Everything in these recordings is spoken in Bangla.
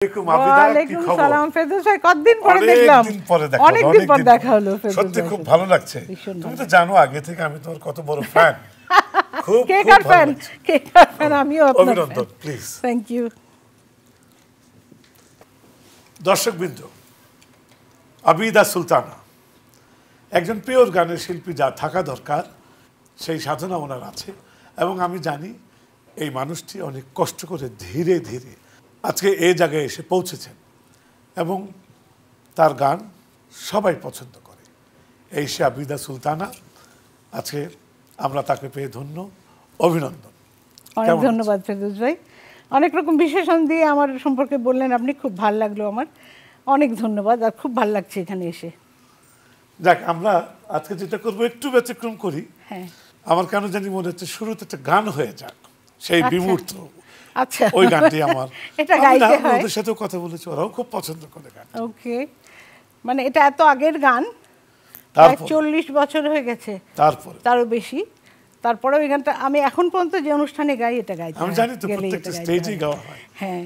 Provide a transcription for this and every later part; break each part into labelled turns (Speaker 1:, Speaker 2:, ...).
Speaker 1: ওয়ালাইকুম সালাম ফেরদৌস ভাই, কতদিন পরে দেখলাম। অনেকদিন পর দেখা হলো ফেরদৌস ভাই।
Speaker 2: সত্যি খুব ভালো লাগছে। তুমি তো জানো আগে থেকে আমি তোমার কত বড় ফ্যান। খুব
Speaker 1: কেকার ফ্যান, কেকার ফ্যান, আমিও আপনার ফ্যান।
Speaker 2: অভিনন্দন, প্লিজ।
Speaker 1: Thank you.
Speaker 2: দর্শকবৃন্দ, আবিদা সুলতানা একজন পিওর গানের শিল্পী, যা থাকা দরকার সেই সাধনা ওনার আছে, এবং আমি জানি এই মানুষটি অনেক কষ্ট করে ধীরে ধীরে আজকে এই জায়গায় এসে পৌঁছেছেন, এবং তার গান সবাই পছন্দ করে। এই সে আবিদা সুলতানা। আজকে আমরা তাকে পেয়ে ধন্য, অভিনন্দন।
Speaker 1: অনেক ধন্যবাদ ফেরদৌস ভাই, অনেক রকম বিশেষণ দিয়ে আমার সম্পর্কে বললেন আপনি, খুব ভালো লাগলো আমার। অনেক ধন্যবাদ, আর খুব ভালো লাগছে এখানে এসে।
Speaker 2: যাক, আমরা আজকে যেটা করবো একটু ব্যতিক্রম করি।
Speaker 1: হ্যাঁ,
Speaker 2: আমার কেন জানি মনে হচ্ছে শুরুতে একটা গান হয়ে যাক, সেই বিমূর্ত।
Speaker 1: আচ্ছা,
Speaker 2: ওই গানটি আমার
Speaker 1: এটা গাইতে হয়।
Speaker 2: ওদের সাথেও কথা বলেছি, ওরাও খুব পছন্দ করে গান।
Speaker 1: ওকে, মানে এটা এত আগের গান, প্রায় 40 বছর হয়ে গেছে, তারও বেশি। তারপরে ওই গানটা আমি এখন পর্যন্ত যে অনুষ্ঠানে গাই, এটা গাইতে
Speaker 2: আমি জানি তো, প্রত্যেকটা স্টেজেই গাওয়া হয়।
Speaker 1: হ্যাঁ।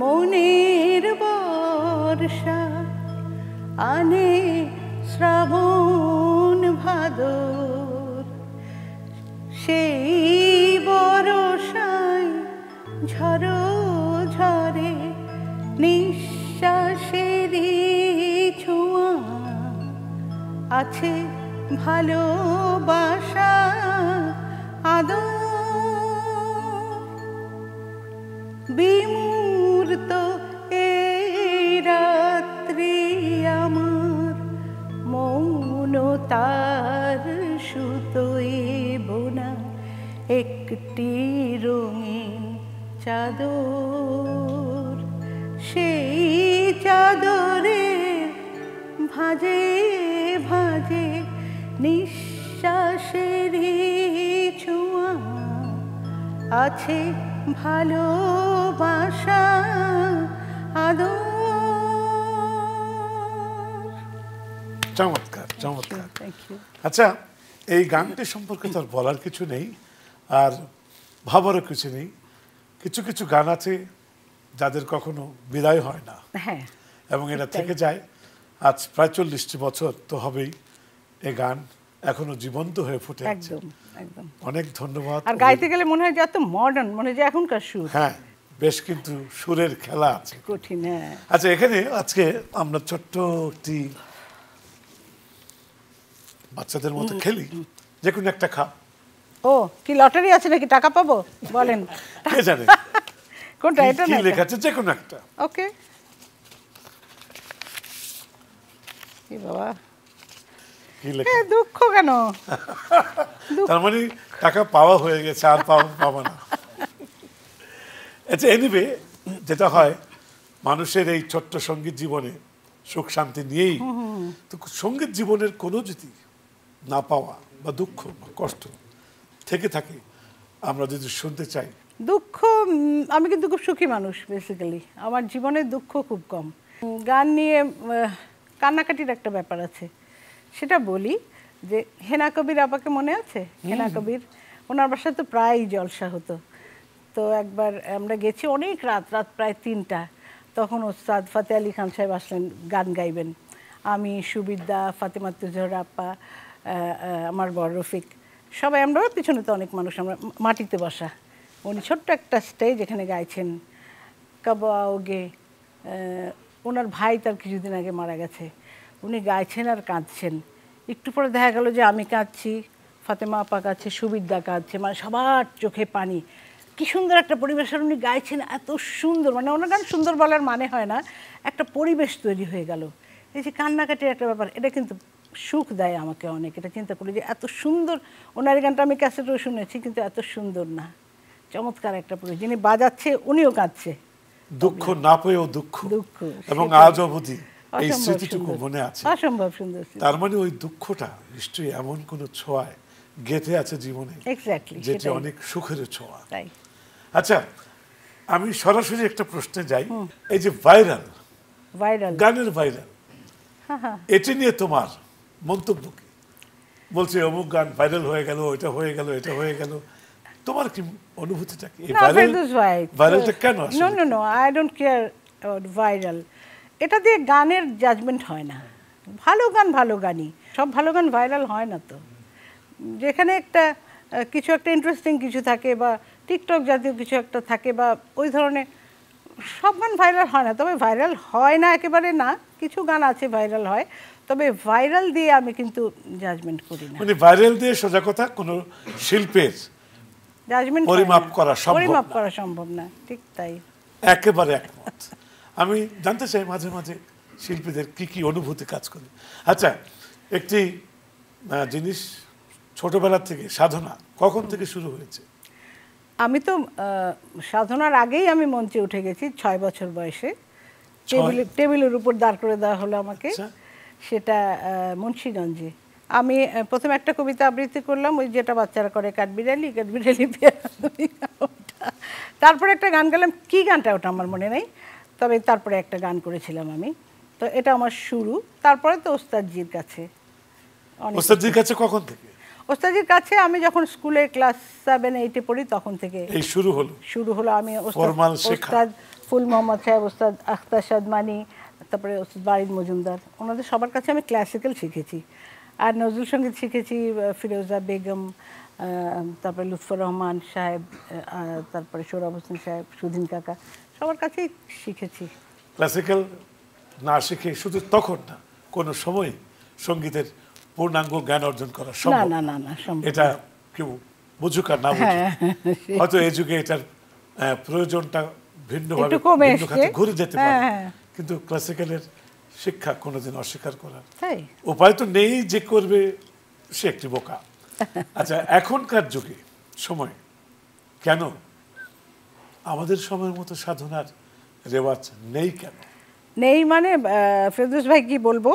Speaker 1: মনের বর্ষা আনে শ্রাবণ ভাদর, সেই বর্ষায় ঝড়ো ঝরে নিঃশ্বাসেরই ছোঁয়া, আছে ভালোবাসা আদর, বিমূর্ত এই রাত্রি আমার মৌনতার সুতোয় বোনা একটি রঙিন চাদর, সেই চাদরের ভাঁজে ভাঁজে নিঃশ্বাসেরই ছোঁয়া, আছে ভালোবাসা আদর।
Speaker 2: চমৎকার, চমৎকার। আচ্ছা, এই গানটি সম্পর্কে তো আর বলার কিছু নেই, আর ভাবারও কিছু নেই। কিছু কিছু গান আছে যাদের কখনো বিদায় হয় না, এবং এটা থেকে যায়। আজ প্রায় 40টি বছর তো হবেই, এই গান এখনো জীবন্ত হয়ে ফুটে আছে। অনেক ধন্যবাদ।
Speaker 1: আর গাইতে গেলে মনে হয় যে এত মডার্ন, মনে হয় যে এখনকার সুর।
Speaker 2: হ্যাঁ, বেশ কিন্তু সুরের খেলা আছে,
Speaker 1: কঠিন।
Speaker 2: আচ্ছা, এখানে আজকে আমরা ছোট্ট একটি বাচ্চাদের মতো খেলি, যে কোনো একটা খা।
Speaker 1: ও, কি লটারি আছে নাকি, টাকা পাবো? বলেন।
Speaker 2: কে জানে
Speaker 1: কোনটা? এটা
Speaker 2: কি লেখা আছে, যে কোনো একটা।
Speaker 1: ওকে। কি বাবা, দুঃখ কেন?
Speaker 2: তার মানে টাকা পাওয়া হয়ে গেছে, আর পাবো না। আচ্ছা, এনিওয়ে, যেটা হয় মানুষের এই ছোট্ট সঙ্গীত জীবনে সুখ শান্তি নিয়েই তো, সঙ্গীত জীবনের কোনো যদি না পাওয়া বা দুঃখ বা কষ্ট থেকে থাকে, আমরা যদি শুনতে চাই।
Speaker 1: দুঃখ, আমি কিন্তু খুব সুখী মানুষ বেসিক্যালি, আমার জীবনে দুঃখ খুব কম। গান নিয়ে কান্নাকাটির একটা ব্যাপার আছে, সেটা বলি। যে হেনা কবির আপাকে মনে আছে? হেনা কবির, ওনার বাসায় তো প্রায় জলসা হতো। তো একবার আমরা গেছি অনেক রাত, প্রায় 3টা। তখন ওস্তাদ ফতে আলী খান সাহেব আসলেন গান গাইবেন। আমি, সুবিদ্যা, ফাতেমা জোহরা আপা, আমার বড় রফিক, সবাই আমরা পিছনে তো অনেক মানুষ, আমরা মাটিতে বসা। উনি ছোট্ট একটা স্টেজ এখানে গাইছেন, কব আওগে। ওনার ভাই তার কিছুদিন আগে মারা গেছে, উনি গাইছেন আর কাঁদছেন। একটু পরে দেখা গেল যে আমি কাঁদছি, ফাতেমা আপা কাঁদছে, সুবিদ্যা কাঁদছে, মানে সবার চোখে পানি। কি সুন্দর একটা পরিবেশ, আর উনি গাইছেন এত সুন্দর, মানে ওনার গান সুন্দর বলার মানে হয় না, একটা পরিবেশ তৈরি হয়ে গেল। এই যে কান্নাকাটির একটা ব্যাপার, এটা কিন্তু সুখ দেয় আমাকে অনেক। এটা চিন্তা করি যে এত সুন্দর, ওনার গানটা আমি ক্যাসেটেও শুনেছি, কিন্তু এত সুন্দর না, চমৎকার একটা পরিবেশ। যিনি বাজাচ্ছে উনিও কাঁদছে,
Speaker 2: দুঃখ না পেয়েও দুঃখ, এবং আজ অবধি এই স্মৃতিটুকু মনে আছে।
Speaker 1: অসম্ভব সুন্দর।
Speaker 2: তার মানে ওই দুঃখটা নিশ্চয়ই এমন কোনো ছোঁয়ায় গেঁথে আছে জীবনে, যেটি অনেক সুখের ছোঁয়া। আচ্ছা, আমি সরাসরি একটা প্রশ্নে যাই। এই যে ভাইরাল
Speaker 1: ভাইরাল
Speaker 2: গানের ভাইরাল, এটি নিয়ে তোমার মন্তব্য কি? বলছে অমুক গান ভাইরাল হয়ে গেল, এটা হয়ে গেল, এটা হয়ে গেল, তোমার কি অনুভূতিটা কি? ভাইরালটা কেন আসলে?
Speaker 1: No no no, I don't care about viral. এটা দিয়ে গানের জাজমেন্ট হয় না। ভালো গান ভালো গানই, সব ভালো গান ভাইরাল হয় না তো। যেখানে একটা কিছু একটা ইন্টারেস্টিং কিছু থাকে বা টিকটক জাতীয় কিছু একটা থাকে বা ওই ধরনের, সব গান ভাইরাল হয় না। তবে ভাইরাল হয় না একেবারে না, কিছু গান আছে ভাইরাল হয়, তবে ভাইরাল দিয়ে আমি কিন্তু জাজমেন্ট করি না।
Speaker 2: মানে ভাইরাল দিয়ে সোজা কথা কোনো শিল্পের
Speaker 1: জাজমেন্ট
Speaker 2: পরিমাপ করা
Speaker 1: সম্ভব না, ঠিক তাই।
Speaker 2: একেবারে একমত। আমি জানতে চাই মাঝে মাঝে শিল্পীদের কি কি অনুভূতি কাজ করে। আচ্ছা, একটি জিনিস ছোটবেলা থেকে সাধনা কখন থেকে শুরু হয়েছে?
Speaker 1: আমি তো সাধনার আগেই আমি মঞ্চে উঠে গেছি 6 বছর বয়সে। টেবিলের উপর দাঁড় করে দেওয়া হলো আমাকে, সেটা মুন্সিগঞ্জে। আমি প্রথমে একটা কবিতা আবৃত্তি করলাম, ওই যেটা বাচ্চারা করে, কাঠবিড়ালি কাঠবিড়ালি। তারপরে একটা গান গেলাম, কি গানটা ওটা আমার মনে নেই, তবে তারপরে একটা গান করেছিলাম আমি। তো এটা আমার শুরু। তারপরে তো ওস্তাদজির কাছে।
Speaker 2: ওস্তাদজির কাছে কখন থেকে?
Speaker 1: ওস্তাদজির কাছে আমি যখন স্কুলে ক্লাস 7-8-এ পড়ি তখন থেকে
Speaker 2: এই শুরু হলো। আমি
Speaker 1: ওস্তাদ ফুল মোহাম্মদ সাহেব, ওস্তাদ আখতার সাদমানি, তারপরে ওস্তাদ বারিদ মজুমদার, ওনাদের সবার কাছে আমি ক্লাসিক্যাল শিখেছি। আর নজরুল সঙ্গীত শিখেছি ফিরোজা বেগম, তারপরে লুৎফর রহমান সাহেব, তারপরে সোহরাব হোসেন সাহেব, সুধীন কাকা, সবার কাছেই শিখেছি।
Speaker 2: ক্লাসিক্যাল না শিখে শুধু তখন না, কোনো সময় সঙ্গীতের পূর্ণাঙ্গ জ্ঞান অর্জন করা সম্ভব
Speaker 1: না? সম্ভব।
Speaker 2: এটা কেউ বুঝুক আর না বুঝুক, হয়তো এই যুগে এটার প্রয়োজনটা ভিন্নভাবে ঘুরে যেতে পারে, কিন্তু ক্লাসিক্যালের শিক্ষা কোনোদিন অস্বীকার করার উপায় তো নেই। যে করবে সে একটি বোকা। আচ্ছা, এখনকার যুগে সময় কেন আমাদের সময়ের মতো সাধনার রেওয়াজ নেই? কেন
Speaker 1: নেই মানে ফেরদৌস ভাই কি বলবো,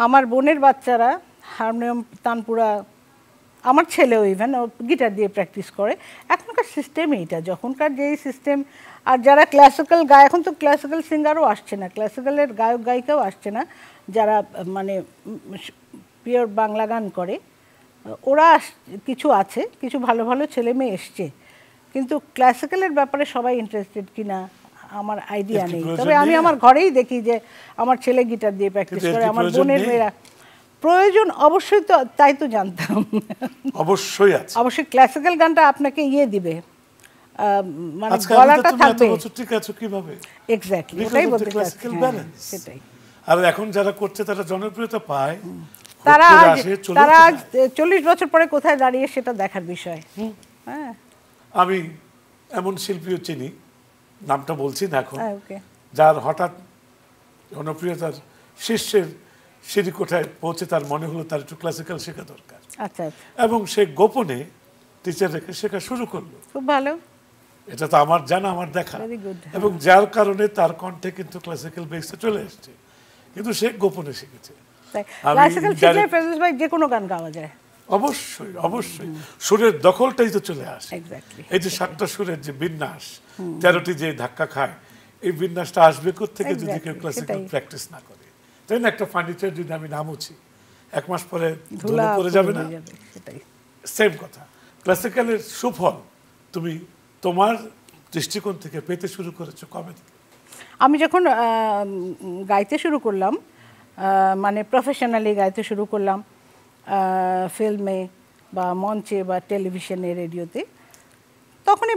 Speaker 1: আমার বোনের বাচ্চারা হারমোনিয়াম, তানপুরা, আমার ছেলেও ইভেন ও গিটার দিয়ে প্র্যাকটিস করে। এখনকার সিস্টেম এইটা, যখনকার যেই সিস্টেম। আর যারা ক্লাসিক্যাল গায়, এখন তো ক্লাসিক্যাল সিঙ্গারও আসছে না, ক্লাসিক্যালের গায়ক গায়িকাও আসছে না, যারা মানে পিওর বাংলা গান করে, ওরা কিছু আছে, কিছু ভালো ভালো ছেলে মেয়ে এসছে, কিন্তু ক্লাসিক্যালের ব্যাপারে সবাই ইন্টারেস্টেড কিনা আমার আইডিয়া নেই। তবে আমি আমার ঘরেই দেখি যে আমার ছেলে গিটার দিয়ে প্র্যাকটিস করে, আমার বোনের মেয়েরা। প্রয়োজন অবশ্যই, তো তাই তো জানতাম।
Speaker 2: অবশ্যই আছে,
Speaker 1: অবশ্যই ক্লাসিক্যাল গানটা আপনাকে দিবে, মানে গলাটা থাকবে।
Speaker 2: ঠিক আছে, কিভাবে?
Speaker 1: এক্স্যাক্টলি, ওটাই বলতে চাচ্ছি, সেটাই।
Speaker 2: আর এখন যারা করছে তারা জনপ্রিয়তা পায়,
Speaker 1: তারা আজ 40 বছর পরে কোথায় দাঁড়িয়ে সেটা দেখার বিষয়। হ্যাঁ,
Speaker 2: আমি এমন শিল্পীও চিনি, নামটা বলছি না এখন, যার হঠাৎ জনপ্রিয়তার শীর্ষের সিঁড়ি কোঠায় পৌঁছে তার মনে হলো তার একটু ক্লাসিক্যাল শেখা দরকার।
Speaker 1: আচ্ছা,
Speaker 2: এবং সে গোপনে টিচার রেখে শেখা শুরু করলো।
Speaker 1: খুব ভালো।
Speaker 2: এটা তো আমার জানা, আমার দেখা, এবং যার কারণে তার কণ্ঠে কিন্তু ক্লাসিক্যাল বেসে চলে এসছে, কিন্তু সে গোপনে শিখেছে।
Speaker 1: ক্লাসিক্যাল শিখলে ফেরদৌস ভাই যে কোনো গান গাওয়া যায়।
Speaker 2: অবশ্যই অবশ্যই, সুরের দখলটাই তো চলে আসে। এই যে 7টা সুরের যে বিন্যাস, 13টি যে ধাক্কা খায়, এই বিন্যাসটা আসবে কোত্থেকে যদি কেউ ক্লাসিক্যাল প্র্যাকটিস না করে? তাই না? একটা ফার্নিচার যদি আমি নামুছি, 1 মাস পরে ধুলো পড়ে যাবে না? সেম কথা, ক্লাসিক্যালের সুফল তুমি তোমার দৃষ্টিকোণ থেকে পেতে শুরু করেছো কবে থেকে?
Speaker 1: আমি যখন গাইতে শুরু করলাম, মানে প্রফেশনালি গাইতে শুরু করলাম, ফিল্মে বা মঞ্চে বা টেলিভিশনে, রেডিওতে, তখনই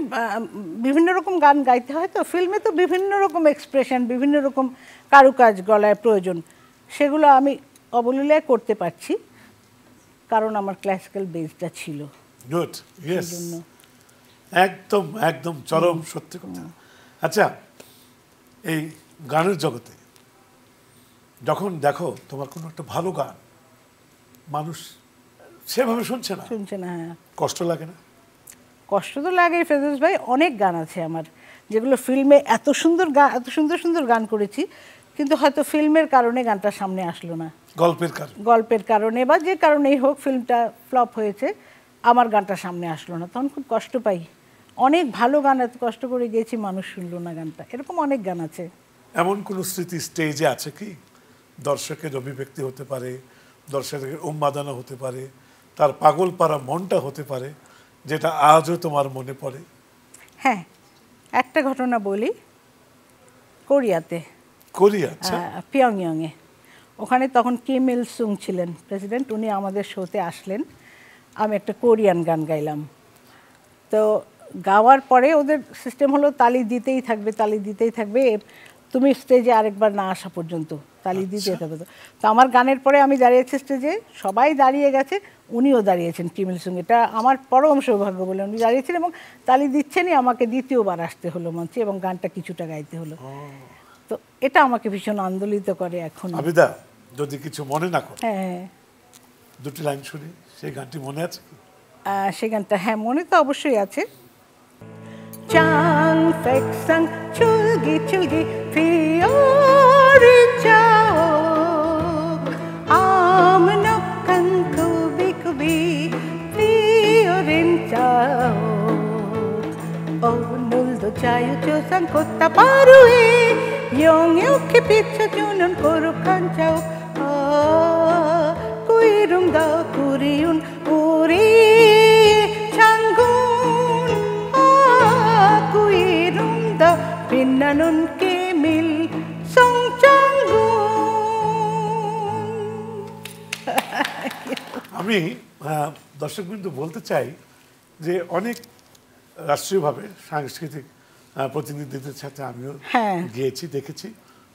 Speaker 1: বিভিন্ন রকম গান গাইতে হয়। তো ফিল্মে তো বিভিন্ন রকম এক্সপ্রেশন, বিভিন্ন রকম কারুকাজ গলায় প্রয়োজন, সেগুলো আমি অবলীলায় করতে পারছি, কারণ আমার ক্লাসিক্যাল বেসটা ছিল।
Speaker 2: গুড, ইয়েস, একদম একদম চরম সত্যি কথা। আচ্ছা, এই গানের জগতে যখন দেখো তোমার কোনো একটা ভালো গান মানুষ সেভাবে শুনছে না,
Speaker 1: হ্যাঁ,
Speaker 2: কষ্ট লাগে না?
Speaker 1: কষ্ট তো লাগে ফেরদৌস ভাই। অনেক গান আছে আমার যেগুলো ফিল্মে এত সুন্দর সুন্দর গান করেছি, কিন্তু হয়তো ফিল্মের কারণে গানটা সামনে আসলো না, গল্পের কারণে বা যে কারণেই হোক, ফিল্মটা ফ্লপ হয়েছে, আমার গানটা সামনে আসলো না, তখন খুব কষ্ট পাই। অনেক ভালো গান এত কষ্ট করে গেয়েছি, মানুষ শুনলো না গানটা, এরকম অনেক গান আছে।
Speaker 2: এমন কোন স্মৃতি স্টেজে আছে কি, দর্শকের অভিব্যক্তি হতে পারে, দর্শকের উন্মাদনা হতে পারে, তার পাগল পাড়া মনটা হতে পারে, যেটা আজও তোমার মনে পড়ে?
Speaker 1: হ্যাঁ, একটা ঘটনা বলি। কোরিয়াতে,
Speaker 2: কোরিয়া? আচ্ছা।
Speaker 1: পিয়ংইয়ংয়ে, ওখানে তখন কিম ইল সুং ছিলেন প্রেসিডেন্ট, উনি আমাদের শোতে আসলেন। আমি একটা কোরিয়ান গান গাইলাম। তো গাওয়ার পরে ওদের সিস্টেম হলো তালি দিতেই থাকবে, তালি দিতেই থাকবে, তুমি স্টেজে আরেকবার না আসা পর্যন্ত তালি দিতেই থাকবে। তো আমার গানের পরে আমি দাঁড়িয়েছি স্টেজে, সবাই দাঁড়িয়ে গেছে, উনিও দাঁড়িয়েছেন কিম ইল সুং। এটা আমার পরম সৌভাগ্য বলে উনি দাঁড়িয়েছেন এবং তালি দিচ্ছেনই, আমাকে দ্বিতীয়বার আসতে হলো মঞ্চে এবং গানটা কিছুটা গাইতে হলো। তো এটা আমাকে ভীষণ আন্দোলিত করে এখন।
Speaker 2: আবিদা, যদি কিছু মনে না করো,
Speaker 1: হ্যাঁ,
Speaker 2: দুটি লাইন শুনি, সেই গানটি মনে আছে কি?
Speaker 1: সেই গানটা হ্যাঁ মনে তো অবশ্যই আছে। চাং ফেকসাং চুলগি চুলগি ফিওরি চাও আমনো কান কুবি কুবি ফিওরিন চাও ও নুলদো চায়ু চোসাং কোত্তা পারুয়ে ইয়ং ইউকি পিচ্ছা চুনুন কোরু খান চাও কুইরুম দা কুরিউন উরি চাঙ্গুন কুইরুম দা পিন্নানুন কে মিল সং চাঙ্গুন।
Speaker 2: আমি দর্শকবৃন্দ বলতে চাই যে অনেক রাষ্ট্রীয়ভাবে সাংস্কৃতিক প্রতিনিধিদের সাথে আমিও গিয়েছি, দেখেছি।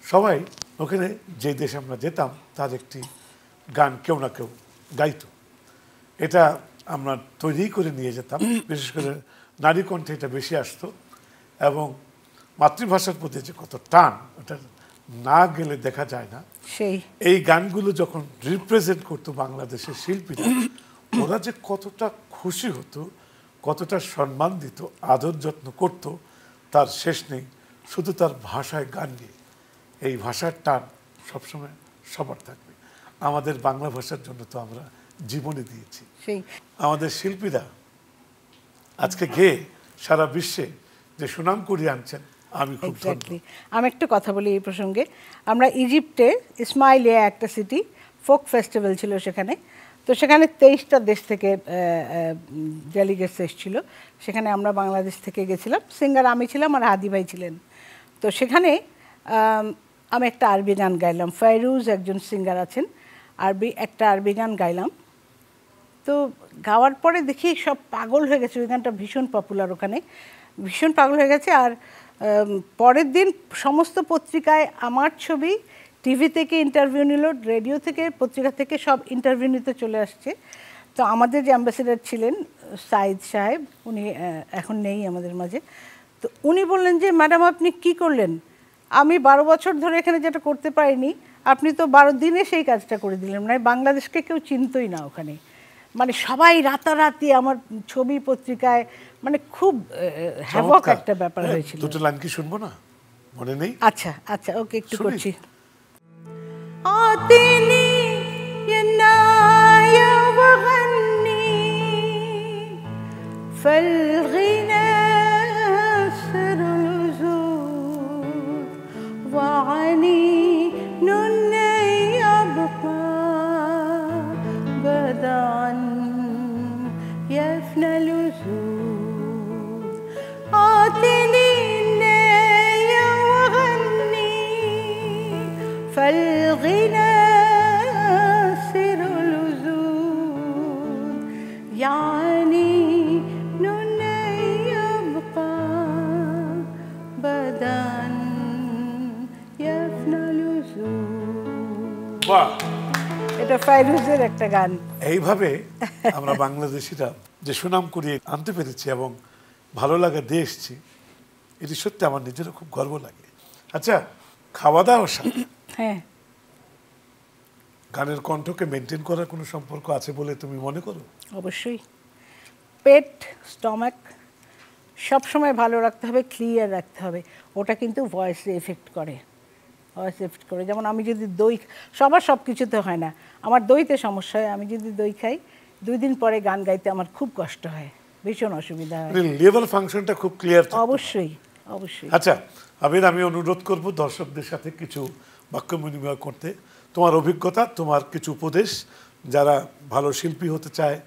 Speaker 2: সবাই ওখানে যে দেশে আমরা যেতাম তার একটি গান কেউ না কেউ গাইতো। এটা আমরা তৈরি করে নিয়ে যেতাম, বিশেষ করে নারী কণ্ঠে এটা বেশি আসতো এবং মাতৃভাষার প্রতি যে কত টান, ওটা না গেলে দেখা যায় না।
Speaker 1: সেই
Speaker 2: এই গানগুলো যখন রিপ্রেজেন্ট করতো বাংলাদেশের শিল্পীরা, ওরা যে কতটা খুশি হতো, কতটা সম্মান দিত, আদর যত্ন করত, তার শেষ নেই। শুধু তার ভাষায় গান নিয়ে, এই ভাষার টান সবসময় সবার থাকবে। আমাদের বাংলা ভাষার জন্য তো আমরা জীবনে দিয়েছি।
Speaker 1: সেই
Speaker 2: আমাদের শিল্পীরা আজকে গেয়ে সারা বিশ্বে যে সুনাম কুড়িয়ে আনছেন, আমি খুব ধন্য।
Speaker 1: আমি একটু কথা বলি এই প্রসঙ্গে। আমরা ইজিপ্টে ইসমাইলিয়া একটা সিটি, ফোক ফেস্টিভ্যাল ছিল সেখানে। তো সেখানে 23টা দেশ থেকে ডেলিগেটস এসেছিল। সেখানে আমরা বাংলাদেশ থেকে গেছিলাম, সিঙ্গার আমি ছিলাম আর হাদি ভাই ছিলেন। তো সেখানে আমি একটা আরবি গান গাইলাম, ফাইরুজ একজন সিঙ্গার আছেন, একটা আরবি গান গাইলাম। তো গাওয়ার পরে দেখি সব পাগল হয়ে গেছে, ওই গানটা ভীষণ পপুলার ওখানে, ভীষণ পাগল হয়ে গেছে। আর পরের দিন সমস্ত পত্রিকায় আমার ছবি, টিভি থেকে ইন্টারভিউ নিল, রেডিও থেকে, পত্রিকা থেকে সব ইন্টারভিউ নিতে চলে আসছে। তো আমাদের যে অ্যাম্বাসেডার ছিলেন সাইদ সাহেব, উনি এখন নেই আমাদের মাঝে। তো উনি বললেন যে ম্যাডাম আপনি কি করলেন, আমি 12 বছর ধরে এখানে যেটা করতে পারিনি আপনি তো 12 দিনে সেই কাজটা করে দিলেন। মানে বাংলাদেশকে কেউ চিনতই না ওখানে, মানে সবাই রাতারাতি আমার ছবি পত্রিকায়, মানে খুব হ্যাভক একটা ব্যাপার হয়েছিল।
Speaker 2: দুটো লাইন কি শুনবো না, মনে নেই?
Speaker 1: আচ্ছা আচ্ছা, ওকে, একটু করছি। আতিনি ইয়ানায়া ওয়াগান্নি ফালগিনা সিরুল জুদ ওয়ানি নুন্না ইয়াবকা বাদান ইয়াফনা লুজুদ আতিনি فالغنى سر الوجود يعني نون يبقى بدا يفنى الوجود।
Speaker 2: বাহ,
Speaker 1: এটা ফাইরুজের একটা গান।
Speaker 2: এইভাবে আমরা বাংলাদেশিরা যে সুনাম কুড়িয়ে আনতে পেরেছি এবং ভালো লাগা দিয়ে এসেছি, এটি সত্যি আমার নিজেরও খুব গর্ব লাগে। আচ্ছা, খাওয়া দাওয়ার সাথে
Speaker 1: হ্যাঁ
Speaker 2: গানের কণ্ঠকে মেনটেন করার কোনো সম্পর্ক আছে বলে তুমি মনে করো?
Speaker 1: অবশ্যই। পেট, স্টমাক সবসময় ভালো রাখতে হবে, ক্লিয়ার রাখতে হবে। ওটা কিন্তু ভয়েসে এফেক্ট করে, ভয়েসে এফেক্ট করে। যেমন আমি যদি দই, সবার সব কিছুতে হয় না, আমার দইতে সমস্যা হয়। আমি যদি দই খাই 2 দিন পরে গান গাইতে আমার খুব কষ্ট হয়। ভীষণ অসুবিধা হয়।
Speaker 2: লেভেল ফাংশনটা খুব ক্লিয়ার।
Speaker 1: অবশ্যই অবশ্যই।
Speaker 2: আচ্ছা আবির, আমি অনুরোধ করব দর্শকদের সাথে কিছু বাক্য বিনিময় করতে। তোমার অভিজ্ঞতা, তোমার কিছু উপদেশ, যারা ভালো শিল্পী হতে চায়,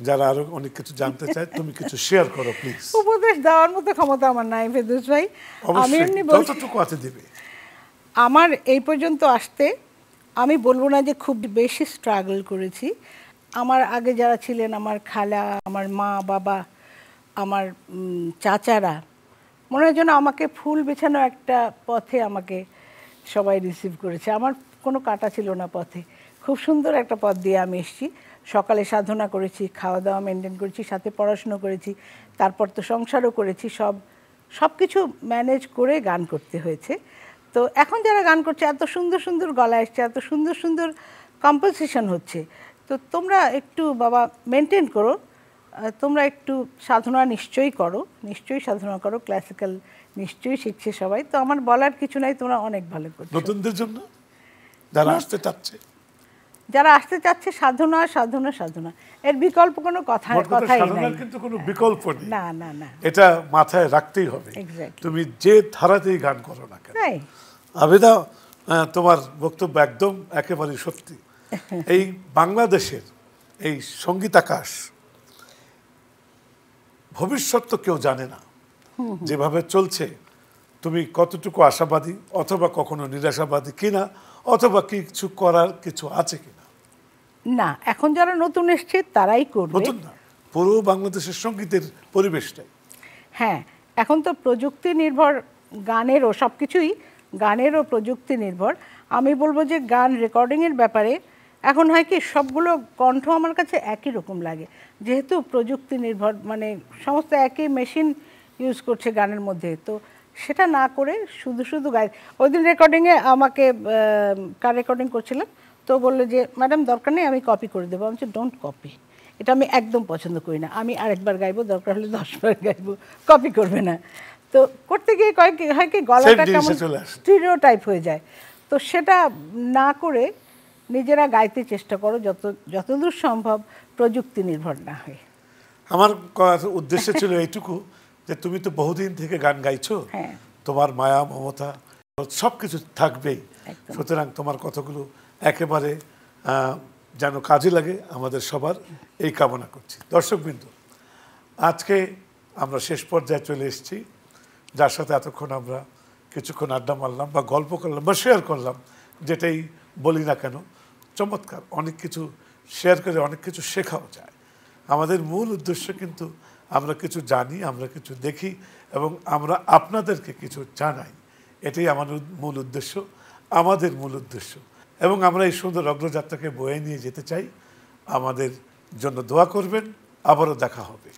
Speaker 2: যারা আরো অনেক কিছু জানতে চায়, তুমি কিছু শেয়ার করো প্লিজ।
Speaker 1: উপদেশ দেওয়ার মতো ক্ষমতা আমার নাই ফেরদৌস ভাই। আমি এমনি
Speaker 2: যতটুকু আছে দিবে।
Speaker 1: আমার এই পর্যন্ত আসতে আমি বলবো না যে খুব বেশি স্ট্রাগল করেছি। আমার আগে যারা ছিলেন, আমার খালা, আমার মা বাবা, আমার চাচারা, মনে হয় যেন আমাকে ফুল বিছানো একটা পথে আমাকে সবাই রিসিভ করেছে। আমার কোনো কাটা ছিল না পথে, খুব সুন্দর একটা পথ দিয়ে আমি এসেছি। সকালে সাধনা করেছি, খাওয়া দাওয়া মেনটেন করেছি, সাথে পড়াশুনো করেছি, তারপর তো সংসারও করেছি। সব কিছু ম্যানেজ করে গান করতে হয়েছে। তো এখন যারা গান করছে, এত সুন্দর সুন্দর গলা এসছে, এত সুন্দর সুন্দর কম্পোজিশন হচ্ছে, তো তোমরা একটু বাবা মেনটেন করো। তোমরা একটু সাধনা নিশ্চয়ই করো, নিশ্চয়ই সাধনা করো, ক্লাসিক্যাল নিশ্চয়ই শিখছে সবাই। তো আমার বলার কিছু নাই, তোমরা অনেক ভালো করছো।
Speaker 2: নতুনদের জন্য যারা আসতে চাচ্ছে,
Speaker 1: সাধনা সাধনা সাধনা, এর বিকল্প কোনো কথাই নাই।
Speaker 2: কিন্তু কোনো বিকল্প নেই।
Speaker 1: না না না,
Speaker 2: এটা মাথায় রাখতেই হবে। তুমি যে ধারাতেই গান করো না কেন। আবেদা, তোমার বক্তব্য একদম একেবারে সত্যি। এই বাংলাদেশের এই সঙ্গীত আকাশ ভবিষ্যৎ তো কেউ জানে না, যেভাবে চলছে তুমি কতটুকু আশাবাদী, অথবা কখনো নিরাশাবাদী কিনা, অথবা কিছু করার কিছু আছে কিনা।
Speaker 1: না, এখন যারা নতুন এসছে তারাই করবে।
Speaker 2: নতুন না, পুরো বাংলাদেশের সঙ্গীতের পরিবেশটাই।
Speaker 1: হ্যাঁ, এখন তো প্রযুক্তি নির্ভর, গানেরও সব কিছুই গানেরও প্রযুক্তি নির্ভর। আমি বলবো যে গান রেকর্ডিংয়ের ব্যাপারে এখন হয় কি, সবগুলো কণ্ঠ আমার কাছে একই রকম লাগে, যেহেতু প্রযুক্তি নির্ভর, মানে সমস্ত একই মেশিন ইউজ করছে গানের মধ্যে। তো সেটা না করে শুধু শুধু গাই। ওই দিন রেকর্ডিংয়ে আমাকে কার রেকর্ডিং করছিলাম, তো বললো যে ম্যাডাম দরকার নেই, আমি কপি করে দেবো। আমি বলছি ডোন্ট কপি, এটা আমি একদম পছন্দ করি না। আমি আরেকবার গাইবো, দরকার হলে 10 বার গাইবো, কপি করবে না। তো করতে গিয়ে হয় কি গলাটা কেমন স্টিরিওটাইপ হয়ে যায়। তো সেটা না করে নিজেরা গাইতে চেষ্টা করো, যতদূর সম্ভব প্রযুক্তি নির্ভর না হয়ে।
Speaker 2: আমার উদ্দেশ্য ছিল এইটুকু যে তুমি তো বহুদিন থেকে গান গাইছো, তোমার মায়া মমতা সবকিছু থাকবেই। সুতরাং তোমার কথাগুলো একেবারে যেন কাজে লাগে আমাদের সবার, এই কামনা করছি। দর্শকবৃন্দ, আজকে আমরা শেষ পর্যায়ে চলে এসেছি, যার সাথে এতক্ষণ আমরা কিছুক্ষণ আড্ডা মারলাম বা গল্প করলাম বা শেয়ার করলাম, যেটাই বলি না কেন, চমৎকার অনেক কিছু শেয়ার করে অনেক কিছু শেখাও যায়। আমাদের মূল উদ্দেশ্য কিন্তু আমরা কিছু জানি, আমরা কিছু দেখি এবং আমরা আপনাদেরকে কিছু জানাই, এটাই আমাদের মূল উদ্দেশ্য, আমাদের মূল উদ্দেশ্য। এবং আমরা এই সুন্দর অগ্রযাত্রাকে বয়ে নিয়ে যেতে চাই। আমাদের জন্য দোয়া করবেন, আবারও দেখা হবে।